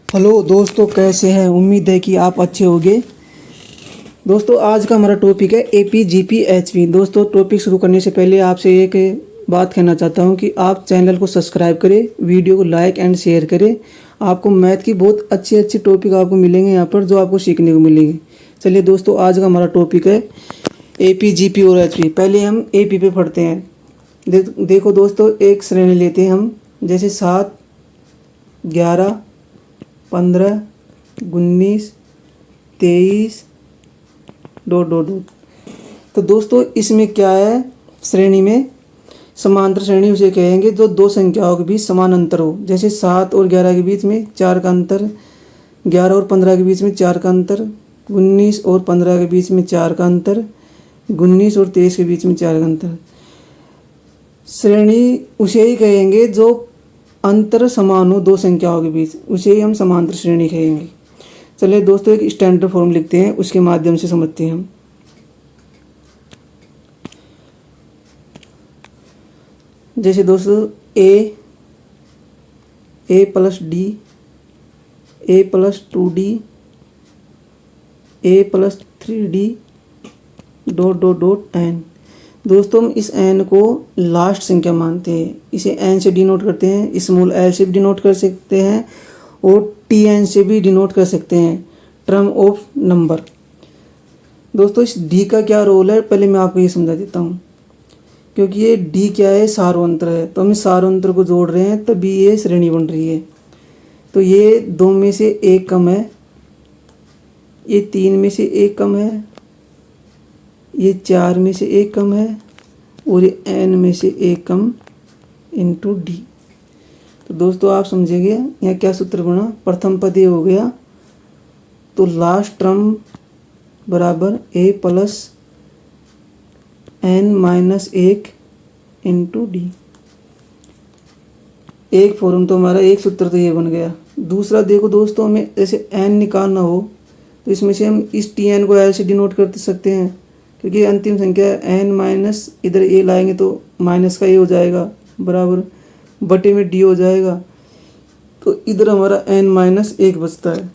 Hello दोस्तों, कैसे हैं। उम्मीद है कि आप अच्छे होंगे। दोस्तों, आज का हमारा टॉपिक है APGPHP। दोस्तों, टॉपिक शुरू करने से पहले आपसे एक बात कहना चाहता हूं कि आप चैनल को सब्सक्राइब करें, वीडियो को लाइक एंड शेयर करें। आपको मैथ की बहुत अच्छे टॉपिक आपको मिलेंगे यहाँ पर, जो आपको सीखने को मिलेंगे। चलिए दोस्तों, आज का हमारा टॉपिक है APGP और HP। पहले हम AP पे पढ़ते हैं। देखो दोस्तों, एक श्रेणी लेते हैं हम, जैसे 7, 11, 15, 19, 23 ... तो दोस्तों, इसमें क्या है, श्रेणी में समांतर श्रेणी उसे कहेंगे जो दो संख्याओं के बीच समान अंतर हो। जैसे 7 और 11 के बीच में 4 का अंतर, 11 और 15 के बीच में 4 का अंतर, 19 और 15 के बीच में 4 का अंतर, 19 और 23 के बीच में 4 का अंतर। श्रेणी उसे ही कहेंगे जो अंतर समान हो दो संख्याओं के बीच, उसे ही हम समांतर श्रेणी कहेंगे। चलिए दोस्तों, एक स्टैंडर्ड फॉर्म लिखते हैं, उसके माध्यम से समझते हैं हम। जैसे दोस्तों, ए प्लस डी, ए प्लस 2D, ए प्लस 3D ... n। दोस्तों, हम इस n को लास्ट संख्या मानते हैं, इसे n से डिनोट करते हैं, स्मॉल l से भी डिनोट कर सकते हैं और Tn से भी डिनोट कर सकते हैं, टर्म ऑफ नंबर। दोस्तों, इस d का क्या रोल है, पहले मैं आपको ये समझा देता हूँ। क्योंकि ये d क्या है, सार्वंत्र है, तो हम इस सार्वंत्र को जोड़ रहे हैं तभी ये श्रेणी बन रही है। तो ये 2 में से 1 कम है, ये 3 में से 1 कम है, ये 4 में से 1 कम है और ये n में से 1 कम इंटू d। तो दोस्तों, आप समझेंगे यहाँ क्या सूत्र बना। प्रथम पद ये हो गया, तो लास्ट टर्म बराबर a plus n minus 1 into d। एक फॉर्म तो हमारा, एक सूत्र तो ये बन गया। दूसरा देखो दोस्तों, हमें जैसे n निकालना हो तो इसमें से हम इस Tn को l से डिनोट कर सकते हैं, क्योंकि अंतिम संख्या n माइनस, इधर a लाएंगे तो माइनस का a हो जाएगा, बराबर बटे में d हो जाएगा। तो इधर हमारा n माइनस 1 बचता है,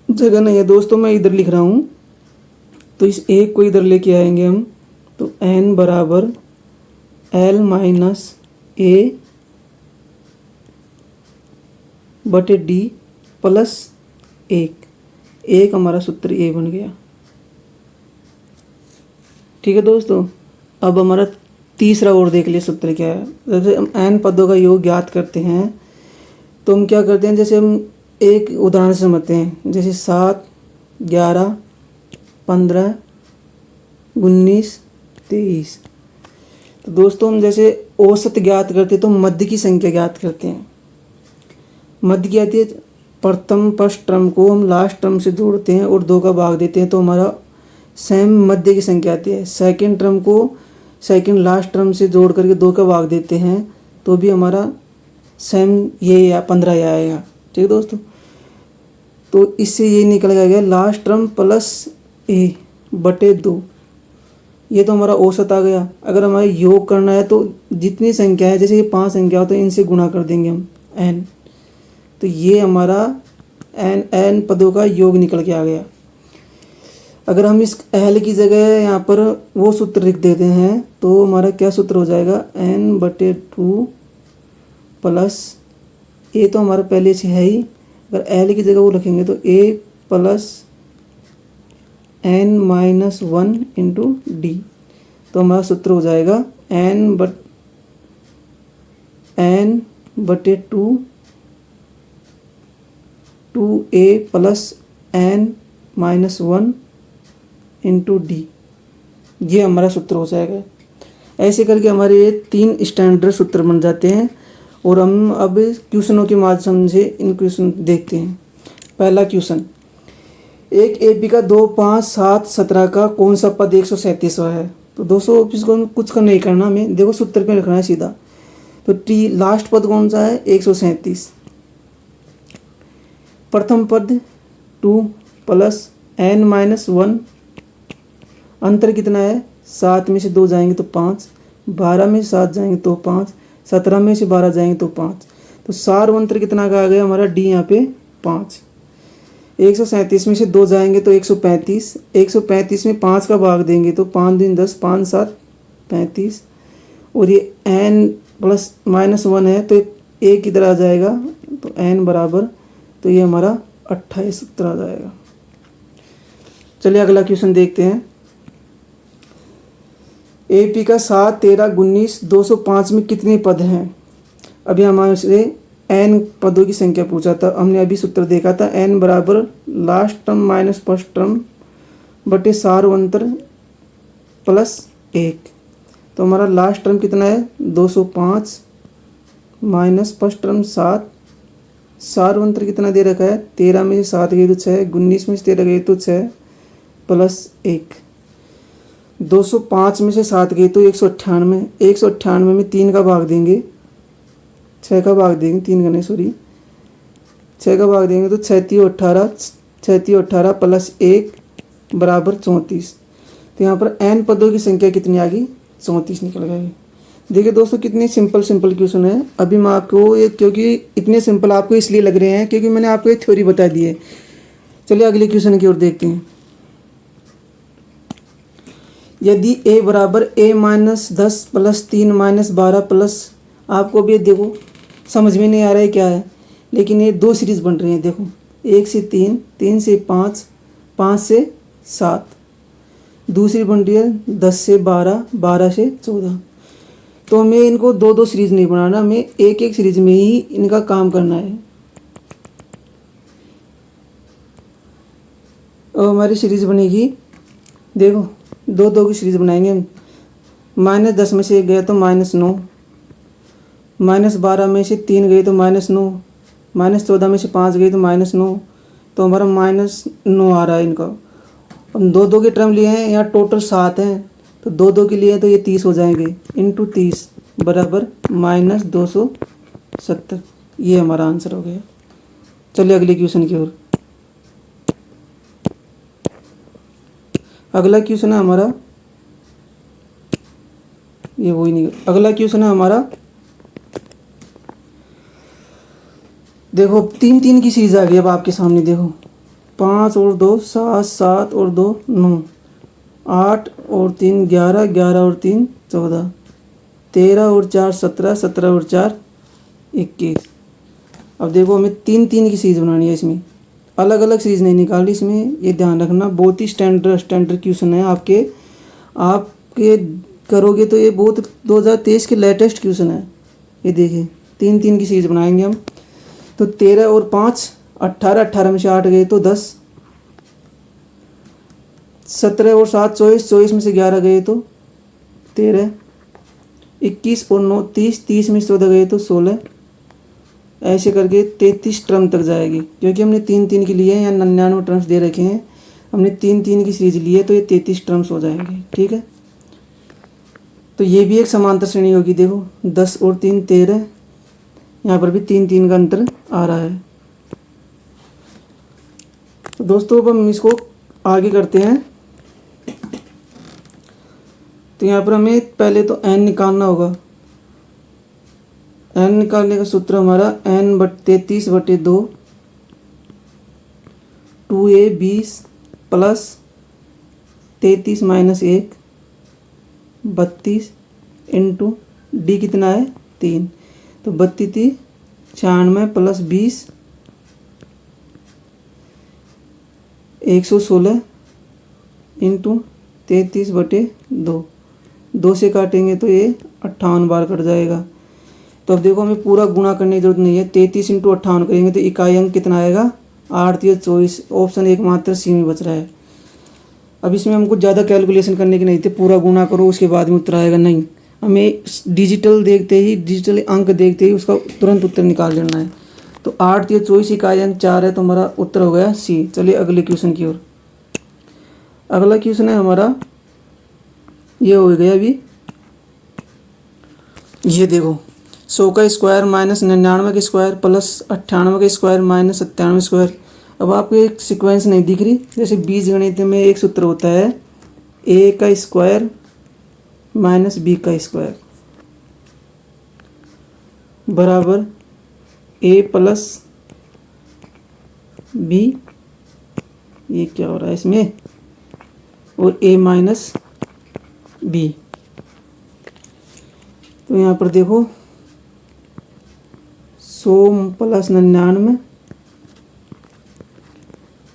जगह नहीं है दोस्तों, मैं इधर लिख रहा हूँ। तो इस 1 को इधर लेके आएंगे हम, तो n बराबर l माइनस a बटे d प्लस 1 हमारा सूत्र a बन गया। ठीक है दोस्तों, अब हमारा तीसरा और देख लिए सूत्र क्या है। जैसे हम n पदों का योग ज्ञात करते हैं, तो हम क्या करते हैं, जैसे हम एक उदाहरण से समझते हैं। जैसे 7, 11, 15, 19, 23। तो दोस्तों, हम जैसे औसत ज्ञात करते हैं तो मध्य की संख्या ज्ञात करते हैं। मध्य क्या आती है, प्रथम फर्स्ट टर्म को हम लास्ट टर्म से जोड़ते हैं और 2 का भाग देते हैं, तो हमारा सेम मध्य की संख्या आती है। सेकंड टर्म को सेकंड लास्ट टर्म से जोड़ करके 2 का भाग देते हैं, तो भी हमारा सेम ये या 15 आएगा। ठीक है दोस्तों, तो इससे ये निकल गया लास्ट टर्म प्लस a बटे 2। ये तो हमारा औसत आ गया। अगर हमारे योग करना है तो जितनी संख्या है, जैसे ये 5 संख्या हो तो इनसे गुणा कर देंगे हम n, तो ये हमारा n पदों का योग निकल के आ गया। अगर हम इस l की जगह यहाँ पर वो सूत्र लिख देते हैं, तो हमारा क्या सूत्र हो जाएगा, n बटे 2 प्लस a, तो हमारा पहले से है ही। अगर l की जगह वो लिखेंगे तो a plus n minus 1 into D. तो हमारा सूत्र हो जाएगा n बटे 2a plus n minus 1 into D. ये हमारा सूत्र हो जाएगा। ऐसे करके हमारे ये 3 स्टैंडर्ड सूत्र बन जाते हैं। और हम अब क्वेश्चनों के माध्यम से इन क्वेश्चन देखते हैं। पहला क्वेश्चन, एक AP का 2, 5, 7, 17 का कौन सा पद 137वां है। तो दोस्तों, इसको कुछ का नहीं करना, हमें देखो सूत्र पे लिखना है सीधा। तो t लास्ट पद कौन सा है, 137। प्रथम पद 2 प्लस n माइनस 1, अंतर कितना है, 7 में से 2 जाएंगे तो 5, 12 में से 7 जाएंगे तो 5, 17 में से 12 जाएंगे तो 5। तो सार अंतर कितना का आ गया हमारा, डी यहाँ पे 5। 137 में से 2 जाएंगे तो 135। 135 में 5 का भाग देंगे तो 5 दूनी 10, 5 7 35। और ये n प्लस माइनस 1 है तो एक इधर आ जाएगा तो n बराबर, तो ये हमारा 28 उत्तर आ जाएगा। चलिए अगला क्वेश्चन देखते हैं। AP का 7, 13, 19, 205 में कितने पद हैं? अभी हमारे से n पदों की संख्या पूछा था, हमने अभी सूत्र देखा था n बराबर last term minus first term बटे सारवंतर प्लस 1। तो हमारा लास्ट टर्म कितना है 205 माइनस फर्स्ट टर्म 7, सारवंतर कितना दे रखा है 13 में से 7 गए तो 6, 19 में से 13 गए तो 6 प्लस 1। 205 में से 7 गई तो 198। 198 में 3 का भाग देंगे, 6 का भाग देंगे, 3 का नहीं सॉरी 6 का भाग देंगे तो 36 18, 36 18 प्लस 1 बराबर 34। तो यहाँ पर n पदों की संख्या कितनी आ गई 34 निकल गई। देखिए दोस्तों कितनी सिंपल क्वेश्चन है। अभी मैं आपको ये, क्योंकि इतने सिंपल आपको इसलिए लग रहे हैं क्योंकि मैंने आपको एक थ्योरी बता दी है। चलिए अगले क्वेश्चन की ओर देखते हैं। यदि a बराबर a minus 10 plus 3 minus 12 plus, आपको भी देखो समझ में नहीं आ रहा है क्या है, लेकिन ये 2 सीरीज बन रही हैं। देखो 1 से 3, 3 से 5, 5 से 7, दूसरी बन रही है 10 से 12, 12 से 14। तो हमें इनको 2-2 सीरीज नहीं बनाना, हमें एक एक सीरीज में ही इनका काम करना है। और हमारी सीरीज बनेगी, देखो 2-2 की सीरीज बनाएंगे हम। माइनस 10 में से 1 गया तो -9, माइनस 12 में से 3 गए तो -9, माइनस 14 में से 5 गए तो -9। तो हमारा -9 आ रहा है इनका। हम 2-2 के टर्म लिए हैं, यहाँ टोटल 7 हैं तो 2-2 के लिए तो ये 30 हो जाएंगे, इंटू 30 बराबर -270। ये हमारा आंसर हो गया। चलिए अगले क्वेश्चन की ओर। अगला क्वेश्चन है हमारा, ये वही नहीं, अगला क्वेश्चन है हमारा, देखो 3-3 की सीरीज आ गई अब आपके सामने। देखो 5 और 2 7, 7 और 2 9, 8 और 3 11, 11 और 3 14, 13 और 4 17, 17 और 4 21। अब देखो हमें 3-3 की सीरीज बनानी है, इसमें अलग अलग सीरीज नहीं निकालनी, इसमें ये ध्यान रखना। बहुत ही स्टैंडर्ड क्वेश्चन है आपके करोगे तो ये बहुत 2023 के लेटेस्ट क्वेश्चन है। ये देखिए 3-3 की सीरीज बनाएंगे हम। तो 13 और 5 18, 18 में से 8 गए तो 10, 17 और 7 24, 24 में से 11 गए तो 13, 21 और 9 30, 30 में से 14 गए तो 16। ऐसे करके 33 टर्म तक जाएगी, क्योंकि हमने 3-3 के लिए या 99 टर्म्स दे रखे हैं, हमने 3-3 की सीरीज ली है तो ये 33 टर्म्स हो जाएंगे। ठीक है, तो ये भी एक समांतर श्रेणी होगी। देखो 10 और 3 13, यहाँ पर भी 3-3 का अंतर आ रहा है। तो दोस्तों अब हम इसको आगे करते हैं। तो यहाँ पर हमें पहले तो n निकालना होगा। n निकालने का सूत्र हमारा n/33/2, 2a 20 plus 33 minus 1 32 into D कितना है 3, तो 32 96 प्लस 20 116 इंटू 33/2, 2 से काटेंगे तो ये 58 बार कट जाएगा। तो अब देखो हमें पूरा गुणा करने की जरूरत नहीं है, 33 इंटू 58 करेंगे तो इकाई अंक कितना आएगा 8 3 24। ऑप्शन एकमात्र सी में बच रहा है। अब इसमें हमको ज़्यादा कैलकुलेशन करने की नहीं थी, पूरा गुणा करो उसके बाद में उत्तर आएगा, नहीं, हमें डिजिटल अंक देखते ही उसका तुरंत उत्तर निकाल लेना है। तो 8 3 24 इकाई अंक 4 है, तो हमारा उत्तर हो गया सी। चलिए अगले क्वेश्चन की ओर। अगला क्वेश्चन है हमारा, ये हो गया अभी, ये देखो 100 का स्क्वायर माइनस 99 का स्क्वायर प्लस 98 का स्क्वायर माइनस 97 स्क्वायर। अब आपको एक सीक्वेंस नहीं दिख रही, जैसे बीजगणित में एक सूत्र होता है a का स्क्वायर माइनस b का स्क्वायर बराबर a प्लस बी, ये क्या हो रहा है इसमें, और ए माइनस बी। तो यहाँ पर देखो 100 प्लस 99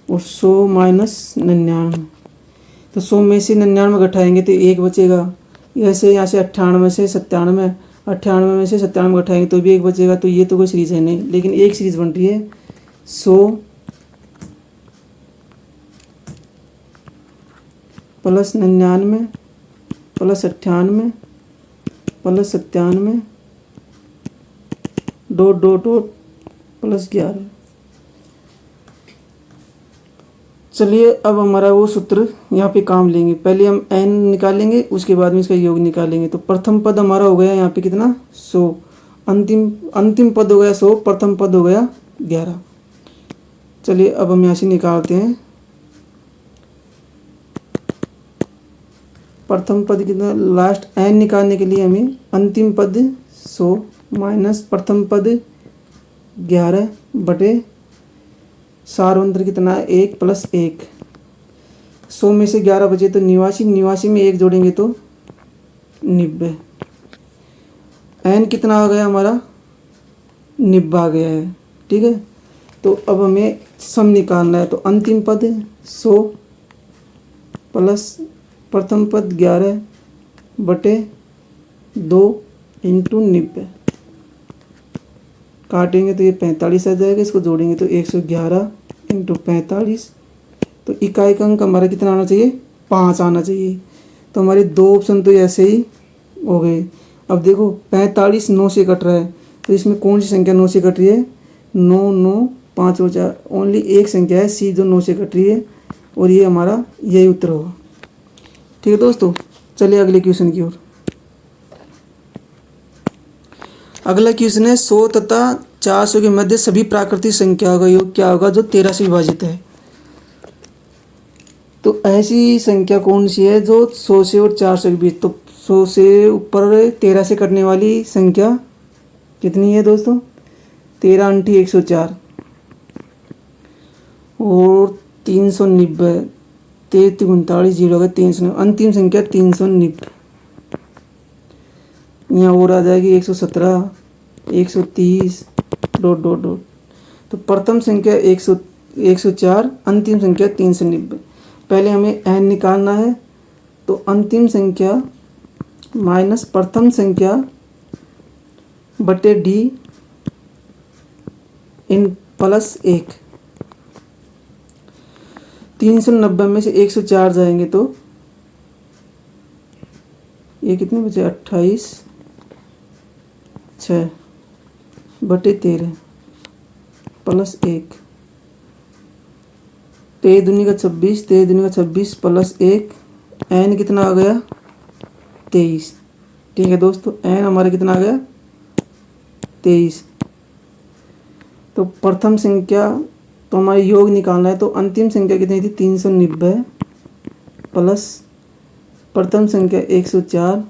और 100 माइनस 99। तो 100 में से 99 घटाएंगे तो एक बचेगा। ऐसे यहाँ से 98 से 97, 98 में से 97 घटाएंगे तो भी एक बचेगा। तो ये तो कोई सीरीज है नहीं, लेकिन एक सीरीज बन रही है 100 plus 99 plus 98 plus 97 dot dot dot plus 11। चलिए अब हमारा वो सूत्र यहाँ पे काम लेंगे। पहले हम n निकालेंगे, उसके बाद में इसका योग निकालेंगे। तो प्रथम पद हमारा हो गया यहाँ पे कितना 100, अंतिम पद हो गया 100, प्रथम पद हो गया 11। चलिए अब हम यहाँ से निकालते हैं। प्रथम पद कितना, लास्ट n निकालने के लिए हमें अंतिम पद 100 माइनस प्रथम पद 11 बटे सारवंतर कितना है 1 प्लस 1। 100 में से 11 बचे तो 89, 89 में 1 जोड़ेंगे तो 90। n कितना आ गया हमारा 90 आ गया है। ठीक है, तो अब हमें सम निकालना है। तो अंतिम पद 100 प्लस प्रथम पद 11 बटे 2 इंटू 90। काटेंगे तो ये 45 आ जाएगा, इसको जोड़ेंगे तो 111 इंटू 45। तो इकाई का अंक हमारा कितना आना चाहिए 5 आना चाहिए। तो हमारे दो ऑप्शन तो ऐसे ही हो गए। अब देखो 45 9 से कट रहा है, तो इसमें कौन सी संख्या 9 से कट रही है, 9 9 5 और 4, ओनली एक संख्या है सी जो 9 से कट रही है, और ये हमारा यही उत्तर होगा। ठीक है दोस्तों, चलिए अगले क्वेश्चन की ओर। अगला क्वेश्चन है 100 तथा 400 के मध्य सभी प्राकृतिक संख्याओं का योग क्या होगा जो 13 से विभाजित है। तो ऐसी संख्या कौन सी है जो 100 से और 400 के बीच, तो 100 से ऊपर 13 से कटने वाली संख्या कितनी है दोस्तों, 13 अंटी 104 और 390, 33 39 जीरो का 390, अंतिम संख्या 390। यहाँ और आ जाएगी 117 130 डॉट डॉट डॉट। तो प्रथम संख्या 104, अंतिम संख्या 390। पहले हमें n निकालना है, तो अंतिम संख्या माइनस प्रथम संख्या बटे d इन प्लस 1। 390 में से 104 जाएंगे तो ये कितने बचे 28 6 बटे 13 प्लस 1। 13 दूनी का 26, 13 दूनी का 26 प्लस 1, n कितना आ गया 23। ठीक है दोस्तों, n हमारा कितना आ गया 23। तो प्रथम संख्या तो हमारी योग निकालना है, तो अंतिम संख्या कितनी थी 390 प्लस प्रथम संख्या 104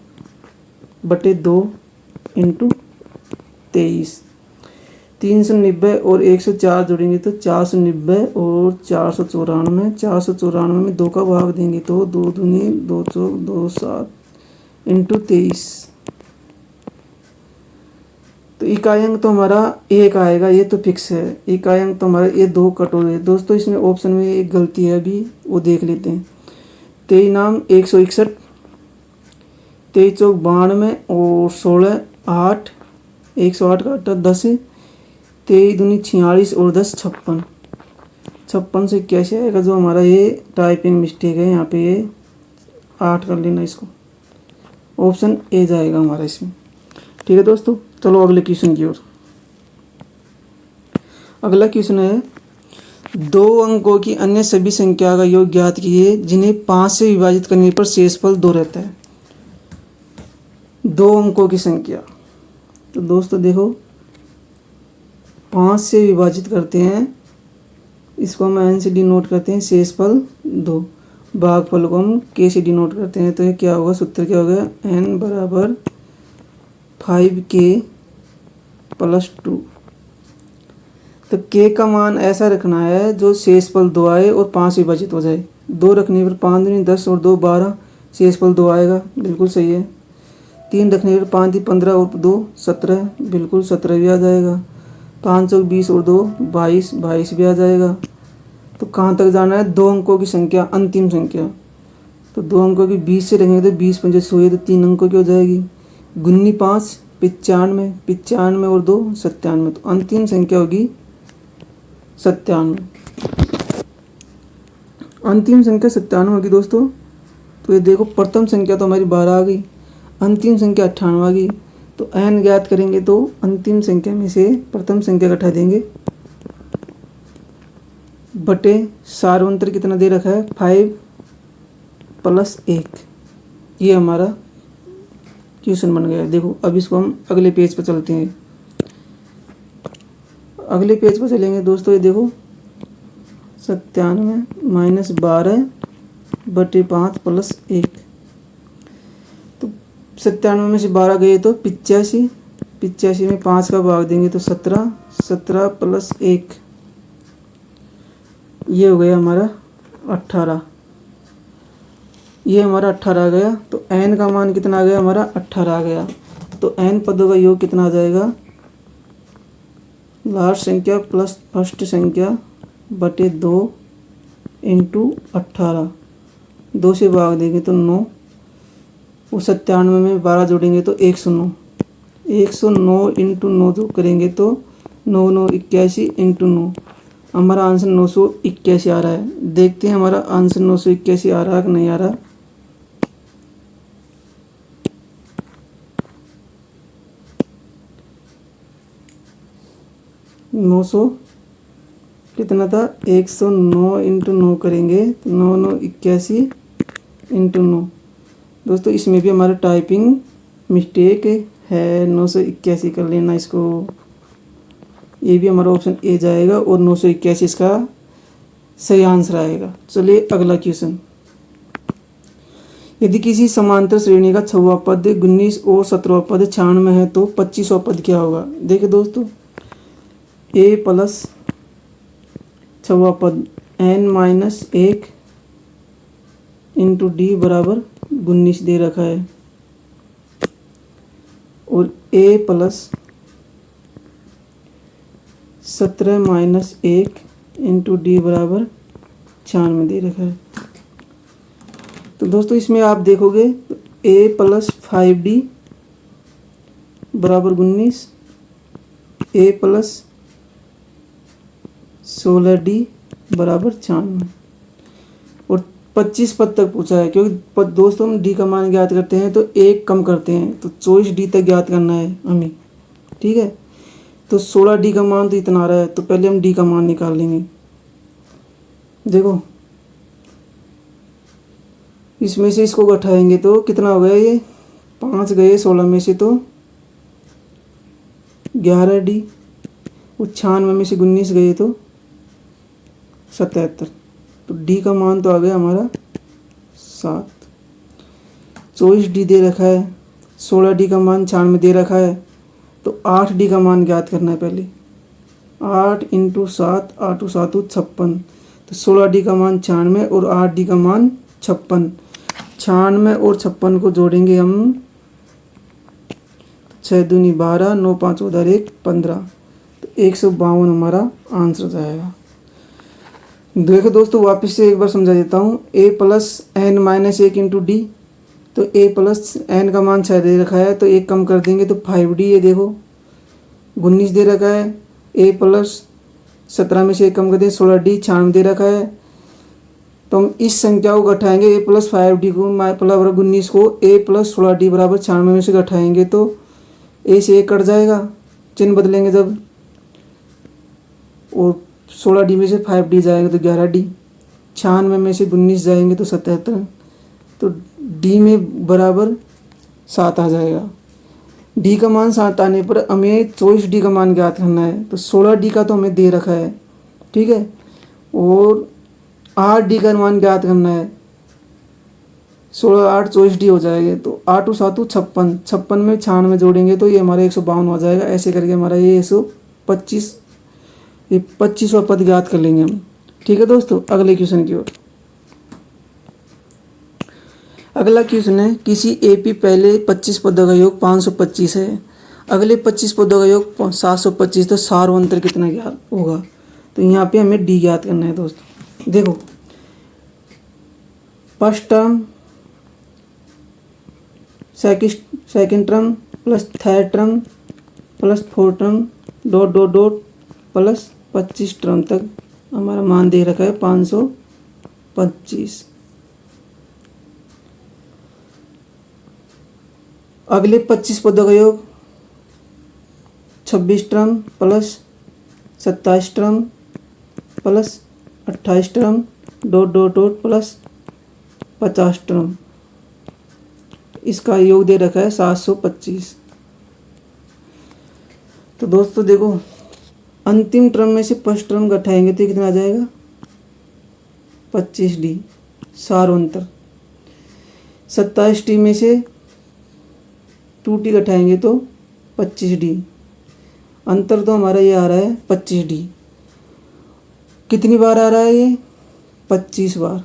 बटे 2 इंटू 23। 390 और 104 जोड़ेंगे तो 490 और 494, 494 में 2 का भाग देंगे तो 2 दूनी 2 चौक 2 7 इंटू 23। तो इकाई अंक तो हमारा 1 आएगा, ये तो फिक्स है। इकाई अंक तो हमारा ये 2 कट हो गए दोस्तों। इसमें ऑप्शन में एक गलती है, अभी वो देख लेते हैं। 23 नाम 161, 23 चौक 92 और 16 8, 108 का 8 10, 23 दूनी 46 और 10 56। 56 से कैसे आएगा, जो हमारा ये टाइपिंग मिस्टेक है यहाँ पे, ये 8 कर लेना इसको, ऑप्शन ए जाएगा हमारा इसमें। ठीक है दोस्तों, चलो अगले क्वेश्चन की ओर। अगला क्वेश्चन है 2 अंकों की अन्य सभी संख्या का योग ज्ञात कीजिए जिन्हें 5 से विभाजित करने पर शेषफल 2 रहता है। 2 अंकों की संख्या, तो दोस्तों देखो 5 से विभाजित करते हैं, इसको हम n से डिनोट करते हैं, शेषफल 2, भागफल को हम k से डिनोट करते हैं। तो ये क्या होगा, सूत्र क्या होगा, n बराबर 5k + 2। तो के का मान ऐसा रखना है जो शेषफल 2 आए और 5 विभाजित हो जाए। 2 रखने पर 5 दूनी 10 और 2 12, शेषफल 2 आएगा, बिल्कुल सही है। 3 रखने पर 5 दी 15 और 2 17, बिल्कुल 17 भी आ जाएगा। 5 चौक 20 और 2 22, 22 भी आ जाएगा। तो कहाँ तक जाना है? 2 अंकों की संख्या, अंतिम संख्या। तो 2 अंकों की 20 से रखेंगे तो 20 पंजे 100, तो 3 अंकों की हो जाएगी। 19 5 95, 95 और 2 97, तो अंतिम संख्या होगी 97। अंतिम संख्या 97 होगी दोस्तों। तो ये देखो, प्रथम संख्या तो हमारी 12 आ गई, अंतिम संख्या 98 आ गई। तो n ज्ञात करेंगे तो अंतिम संख्या में से प्रथम संख्या का घटा देंगे बटे सार्वंतर कितना दे रखा है? 5 + 1। ये हमारा क्वेश्चन बन गया। देखो अब इसको हम अगले पेज पर चलते हैं। अगले पेज पर चलेंगे दोस्तों। ये देखो 97 - 12 बटे 5 + 1। तो 97 में से 12 गए तो 85, 85 में 5 का भाग देंगे तो 17, 17 + 1, ये हो गया हमारा 18। ये हमारा 18 आ गया। तो n का मान कितना आ गया? हमारा 18 आ गया। तो n पदों का योग कितना आ जाएगा? लास्ट संख्या प्लस फर्स्ट संख्या बटे 2 × 18। 2 से भाग देंगे तो 9, और 97 में 12 जोड़ेंगे तो 109। 109 × 9 जो करेंगे तो 9 9 81 × 9, हमारा आंसर 981 आ रहा है। देखते हैं हमारा आंसर 981 आ रहा है कि नहीं आ रहा। नौ सौ कितना था? 109 × 9 करेंगे तो 9 9 81 × 9। दोस्तों इसमें भी हमारा टाइपिंग मिस्टेक है, 981 कर लेना इसको। ये भी हमारा ऑप्शन ए जाएगा और 981 इसका सही आंसर आएगा। चलिए अगला क्वेश्चन। यदि किसी समांतर श्रेणी का 6वां पद 19 और 17वां पद 96 है तो 25वां पद क्या होगा? देखिए दोस्तों, a प्लस 6वां पद n-1 × d बराबर 19 दे रखा है, और a प्लस 17 - 1 × d बराबर 96 दे रखा है। तो दोस्तों इसमें आप देखोगे तो a + 5d बराबर 19, a + 16d बराबर 96, और 25 पद तक पूछा है। क्योंकि दोस्तों हम d का मान ज्ञात करते हैं तो 1 कम करते हैं, तो 24d तक ज्ञात करना है हमें, ठीक है। तो 16d का मान तो इतना आ रहा है, तो पहले हम d का मान निकाल लेंगे। देखो इसमें से इसको घटाएंगे तो कितना हो गया? ये 5 गए 16 में से तो 11d, और 96 में से 19 गए तो 77। तो d का मान तो आ गया हमारा 7। 24d दे रखा है, 16d का मान 96 दे रखा है, तो 8d का मान ज्ञात करना है पहले। 8 × 7, 8 7 56, तो 16d का मान 96 और 8d का मान 56। 96 और 56 को जोड़ेंगे हम, 6 दूनी 12, 9 5 उधर 1 15, तो 152 हमारा आंसर जाएगा। देखो दोस्तों वापस से एक बार समझा देता हूँ। a + n-1 × d, तो a + n का मान 6 दे रखा है, तो 1 कम कर देंगे तो 5d। ये देखो 19 दे रखा है, a + 17 में से 1 कम कर दें 16d, 96 दे रखा है। तो हम इस संख्या को घटाएंगे, a + 5d को बराबर 19 को a + 16d बराबर 96 में से घटाएंगे तो a से 1 कट जाएगा, चिन्ह बदलेंगे जब, और 16d में से 5d जाएंगे तो 11d, 96 में से 19 जाएंगे तो 77, तो d में बराबर 7 आ जाएगा। d का मान 7 आने पर हमें 24d का मान ज्ञात करना है, तो 16d का तो हमें दे रखा है, ठीक है, और 8d का मान ज्ञात करना है। 16 8 24d हो जाएगा, तो 8 7 56, 56 में 96 जोड़ेंगे तो ये हमारा 152 हो जाएगा। ऐसे करके हमारा ये 125 ये 25वां पद ज्ञात कर लेंगे हम। ठीक है दोस्तों, अगले क्वेश्चन की ओर। अगला क्वेश्चन है, किसी एपी पहले 25 पदों का योग 525 है, अगले 25 पदों का योग 725, तो सार अंतर कितना ज्ञात होगा। तो यहाँ पे हमें डी ज्ञात करना है दोस्तों। देखो, first term second term plus third term plus fourth term dot dot dot plus 25 term तक हमारा मान दे रखा है 525। अगले 25 पदों का योग 26 term plus 27 term plus 28 term dot dot dot plus 50 term, इसका योग दे रखा है 725। तो दोस्तों देखो, अंतिम टर्म में से फर्स्ट टर्म घटाएंगे तो कितना आ जाएगा 25D सार अंतर। 27D में से 2T घटाएंगे तो 25D, अंतर तो हमारा ये आ रहा है 25D। कितनी बार आ रहा है ये 25 बार।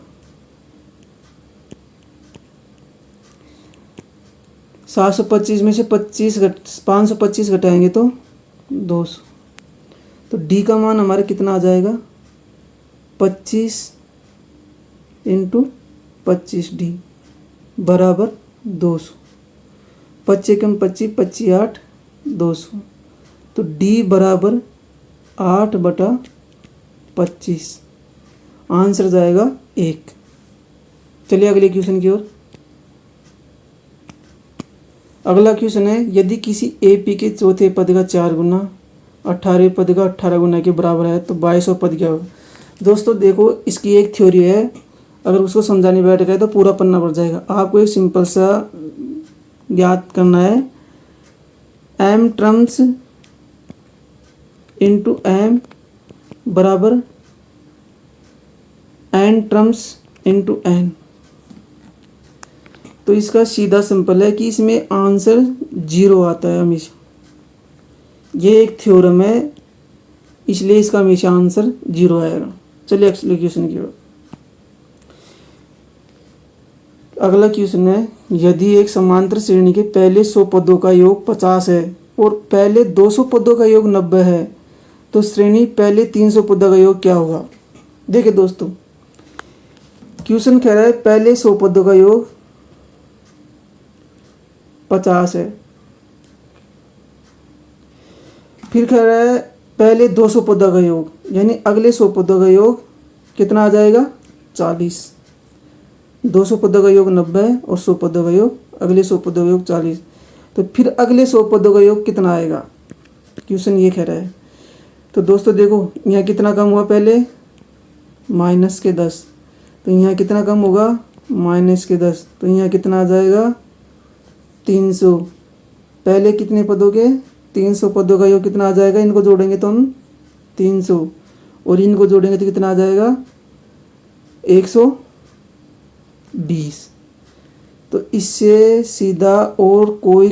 725 में से 525 घटाएंगे तो 200, तो D का मान हमारा कितना आ जाएगा 25 × 25D बराबर 200। 25 एकम 25, 25 8 200, तो D बराबर 8/25, आंसर जाएगा 1। चलिए अगले क्वेश्चन की ओर। अगला क्वेश्चन है, यदि किसी AP के चौथे पद का 4 गुना 18वें पद का 18 गुना के बराबर है तो 22वां पद क्या होगा। दोस्तों देखो, इसकी एक थ्योरी है, अगर उसको समझाने बैठ गए तो पूरा पन्ना भर जाएगा। आपको एक सिंपल सा ज्ञात करना है, m टर्म्स इंटू m बराबर n टर्म्स इंटू n। तो इसका सीधा सिंपल है कि इसमें आंसर 0 आता है हमेशा। ये एक थ्योरम है, इसलिए इसका हमेशा आंसर 0 आएगा। चलिए अगले क्वेश्चन की ओर। अगला क्वेश्चन है, यदि एक समांतर श्रेणी के पहले 100 पदों का योग 50 है और पहले 200 पदों का योग 90 है, तो श्रेणी पहले 300 पदों का योग क्या होगा। देखिए दोस्तों, क्वेश्चन कह रहा है पहले 100 पदों का योग 50 है, फिर कह रहा है पहले 200 पदों का योग, यानी अगले 100 पदों का योग कितना आ जाएगा 40। 200 पदों का योग 90 है और 100 पदों का योग, अगले 100 पदों का योग 40, तो फिर अगले 100 पदों का योग कितना आएगा, क्वेश्चन ये कह रहा है। तो दोस्तों देखो, यहाँ कितना कम हुआ पहले -10, तो यहाँ कितना कम होगा -10, तो यहाँ कितना आ जाएगा 300। पहले कितने पदों के 300 पदों का योग कितना आ जाएगा, इनको जोड़ेंगे तो हम 300 और इनको जोड़ेंगे तो कितना आ जाएगा 120। तो इससे सीधा और कोई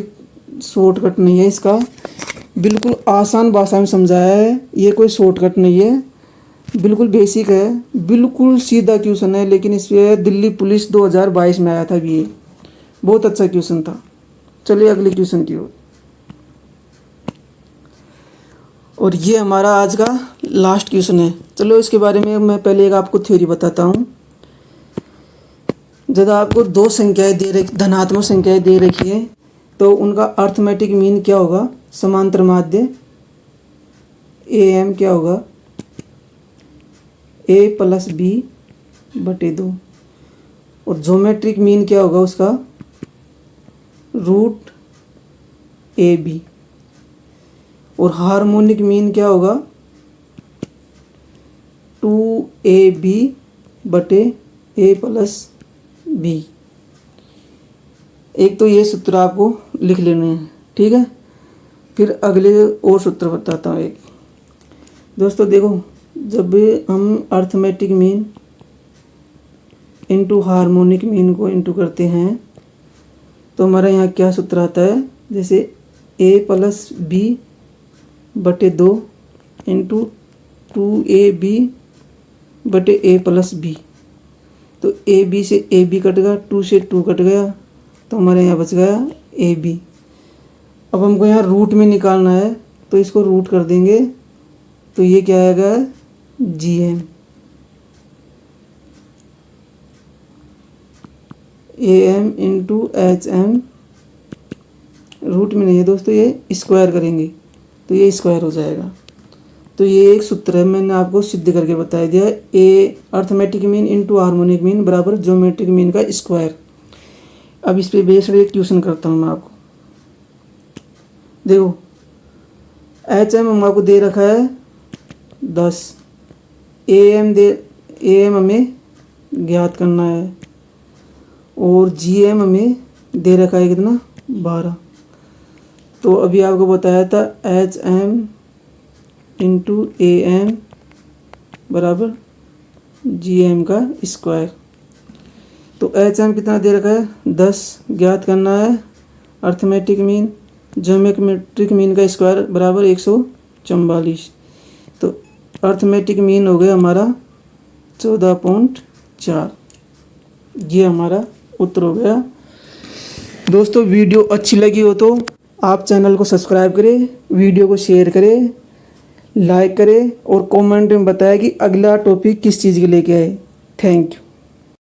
शॉर्टकट नहीं है, इसका बिल्कुल आसान भाषा में समझाया है। ये कोई शॉर्टकट नहीं है, बिल्कुल बेसिक है, बिल्कुल सीधा क्वेश्चन है। लेकिन इस पे दिल्ली पुलिस 2022 में आया था भी, ये बहुत अच्छा क्वेश्चन था। चलिए अगले क्वेश्चन की ओर। और ये हमारा आज का लास्ट क्वेश्चन है। चलो इसके बारे में मैं पहले एक आपको थ्योरी बताता हूँ। जब आपको दो संख्याएं दे रखी, धनात्मक संख्याएं दे रखी है, तो उनका अर्थमेटिक मीन क्या होगा, समांतर माध्य AM क्या होगा A + B/2, और ज्योमेट्रिक मीन क्या होगा उसका √AB, और हार्मोनिक मीन क्या होगा 2AB/A + B। एक तो ये सूत्र आपको लिख लेने हैं, ठीक है। फिर अगले और सूत्र बताता हूँ एक। दोस्तों देखो, जब हम arithmetic mean into harmonic mean को इंटू करते हैं तो हमारा यहाँ क्या सूत्र आता है, जैसे A + B/2 इंटू 2ab बटे a प्लस b। तो ए बी से ए बी कट गया, 2 से 2 कट गया, तो हमारे यहाँ बच गया ए बी। अब हमको यहाँ रूट में निकालना है, तो इसको रूट कर देंगे, तो ये क्या आएगा, G M. A M into H M, root में नहीं है दोस्तों, ये स्क्वायर करेंगे तो ये स्क्वायर हो जाएगा। तो ये एक सूत्र है, मैंने आपको सिद्ध करके बता दिया। A arithmetic mean into harmonic mean बराबर ज्योमेट्रिक मीन का स्क्वायर। अब इस पे बेस्ड एक ट्यूशन करता हूँ मैं आपको। देखो एच एम हम आपको दे रखा है 10, ए एम हमें ज्ञात करना है, और जी एम हमें दे रखा है कितना, 12। तो अभी आपको बताया था H M into A M बराबर जी एम का स्क्वायर। तो एच एम कितना दे रखा है, 10 ज्ञात करना है। अर्थमेटिक मीन ज्योमेट्रिक मीन का स्क्वायर बराबर 144। तो अर्थमेटिक मीन हो गया हमारा 14.4। ये हमारा उत्तर हो गया। दोस्तों वीडियो अच्छी लगी हो तो आप चैनल को सब्सक्राइब करें, वीडियो को शेयर करें, लाइक करें और कमेंट में बताएं कि अगला टॉपिक किस चीज़ के लेके आए। Thank you.